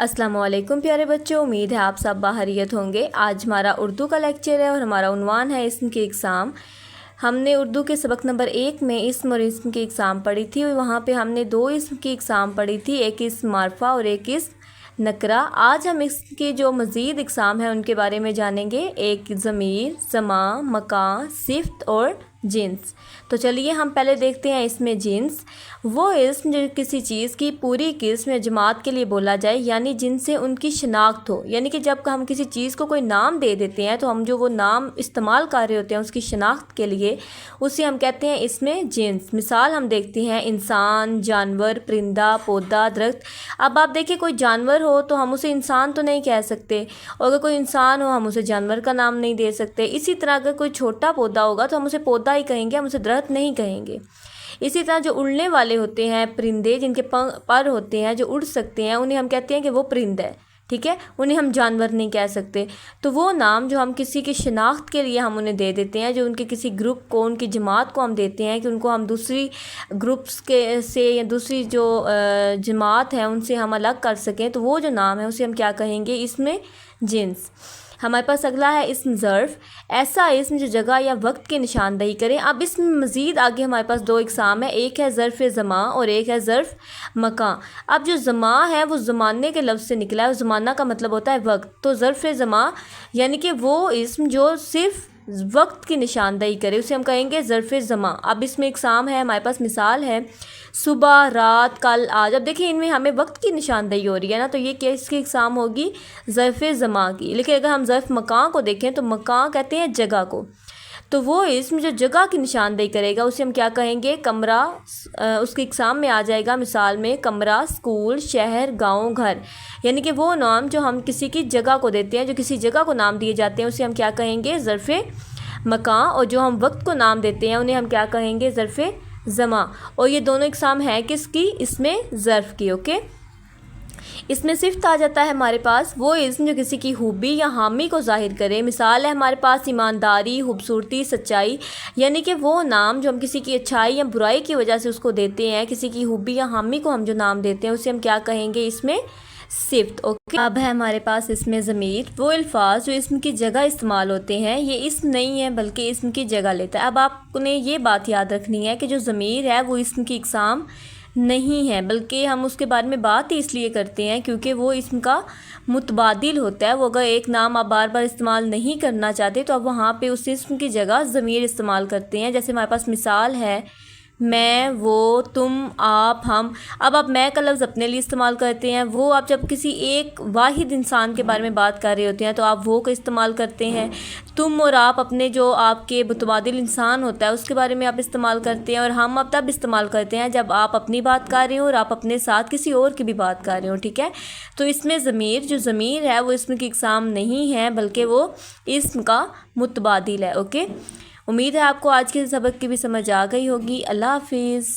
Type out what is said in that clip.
अस्सलाम वालेकुम प्यारे बच्चों, उम्मीद है आप सब बाहरियत होंगे। आज हमारा उर्दू का लेक्चर है और हमारा उन्वान है इस्म की इक़साम। हमने उर्दू के सबक नंबर 1 में इस्म और इस्म की इक़साम पढ़ी थी और वहाँ पे हमने 2 इस्म की इक़साम पढ़ी थी, एक इस्म मारफा और एक इस्म नकरा। आज हम इसकी जो मज़ीद इक़साम है उनके बारे में जानेंगे, एक ज़मीर, ज़मा, मकान, सिफ़त और जिन्स। तो चलिए हम पहले देखते हैं इसमें जिन्स। वो इस्म जो किसी चीज़ की पूरी किस्म या जमात के लिए बोला जाए, यानी जिनसे उनकी शनाख्त हो। यानी कि जब हम किसी चीज़ को कोई नाम दे देते हैं तो हम जो वो नाम इस्तेमाल कर रहे होते हैं उसकी शनाख्त के लिए, उसे हम कहते हैं इसमें जिन्स। मिसाल हम देखते हैं इंसान, जानवर, परिंदा, पौधा, दरख्त। अब आप देखिए कोई जानवर हो तो हम उसे इंसान तो नहीं कह सकते, और अगर कोई इंसान हो हम उसे जानवर का नाम नहीं दे सकते। इसी तरह अगर कोई छोटा पौधा होगा तो हम उसे पौधा ही कहेंगे, हम उसे दरख्त नहीं कहेंगे। इसी तरह जो उड़ने वाले होते हैं परिंदे, जिनके पर होते हैं, जो उड़ सकते हैं, उन्हें हम कहते हैं कि वो परिंदा है, ठीक है, उन्हें हम जानवर नहीं कह सकते। तो वो नाम जो हम किसी की शनाख्त के लिए हम उन्हें दे देते हैं, जो उनके किसी ग्रुप को, उनकी जमात को हम देते हैं कि उनको हम दूसरी ग्रुप्स के से या दूसरी जो जमात है उनसे हम अलग कर सकें, तो वो जो नाम है उसे हम क्या कहेंगे, इसमें जिन्स। हमारे पास अगला है इस्म ज़र्फ़, ऐसा इस्म जो जगह या वक्त की निशानदही करें। अब इसमें मज़ीद आगे हमारे पास 2 इक़साम है, एक है ज़र्फ़ ज़मा और एक है ज़र्फ़ मकान। अब जो ज़मा है वो ज़माने के लफ्ज़ से निकला है, ज़माना का मतलब होता है वक्त। तो ज़र्फ़ ज़मा यानी कि वो इस्म जो सिर्फ़ वक्त की निशानदही करे, उसे हम कहेंगे ज़र्फ़ ज़मा। अब इसमें इक़साम है, हमारे पास मिसाल है सुबह, रात, कल, आज। अब देखिए इनमें हमें वक्त की निशानदही हो रही है ना, तो ये किसकी इक़साम होगी, ज़र्फ़ ज़मा की। लेकिन अगर हम ज़र्फ़ मकान को देखें तो मकान कहते हैं जगह को। तो वो इसमें जो जगह की निशानदही करेगा उसे हम क्या कहेंगे, कमरा। उसकी इक़साम में आ जाएगा मिसाल में कमरा, स्कूल, शहर, गांव, घर। यानी कि वो नाम जो हम किसी की जगह को देते हैं, जो किसी जगह को नाम दिए जाते हैं, उसे हम क्या कहेंगे, ज़र्फ़ मकान। और जो हम वक्त को नाम देते हैं उन्हें हम क्या कहेंगे, ज़र्फ़ ज़मा। और ये दोनों इक़साम है किसकी, इसमें ज़र्फ़ की। ओके, इसमें सिफ़त आ जाता है हमारे पास वो इस्म जो किसी की खूबी या हामी को ज़ाहिर करे। मिसाल है हमारे पास ईमानदारी, खूबसूरती, सच्चाई। यानी कि वो नाम जो हम किसी की अच्छाई या बुराई की वजह से उसको देते हैं, किसी की खूबी या हामी को हम जो नाम देते हैं उसे हम क्या कहेंगे, इसमें सिफ़त। ओके, अब है हमारे पास इसमें ज़मीर, वो अल्फाज जो इस्म की जगह इस्तेमाल होते हैं। ये इस्म नहीं है बल्कि इस्म की जगह लेता है। अब आपने ये बात याद रखनी है कि जो ज़मीर है वो इस्म की इक़साम नहीं है, बल्कि हम उसके बारे में बात ही इसलिए करते हैं क्योंकि वो इस्म का मुतबादिल होता है। वो अगर एक नाम आप बार बार इस्तेमाल नहीं करना चाहते तो आप वहाँ पे उस इस्म की जगह ज़मीर इस्तेमाल करते हैं। जैसे हमारे पास मिसाल है मैं, वो, तुम, आप, हम। अब आप मैं का लफ्ज़ अपने लिए इस्तेमाल करते हैं, वो आप जब किसी एक वाहिद इंसान के बारे में बात कर रहे होते हैं तो आप वो का इस्तेमाल करते हैं। तुम और आप अपने जो आपके मुतबादिल इंसान होता है उसके बारे में आप इस्तेमाल करते हैं, और हम अब तब इस्तेमाल करते हैं जब आप अपनी बात कर रहे हो और आप अपने साथ किसी और की भी बात कर रहे हो, ठीक है। तो इसमें ज़मीर जो ज़मीर है वो इस्म की इक़साम नहीं है बल्कि वो इस्म का मुतबादिल है। ओके, उम्मीद है आपको आज के सबक की भी समझ आ गई होगी। अल्लाह हाफिज़।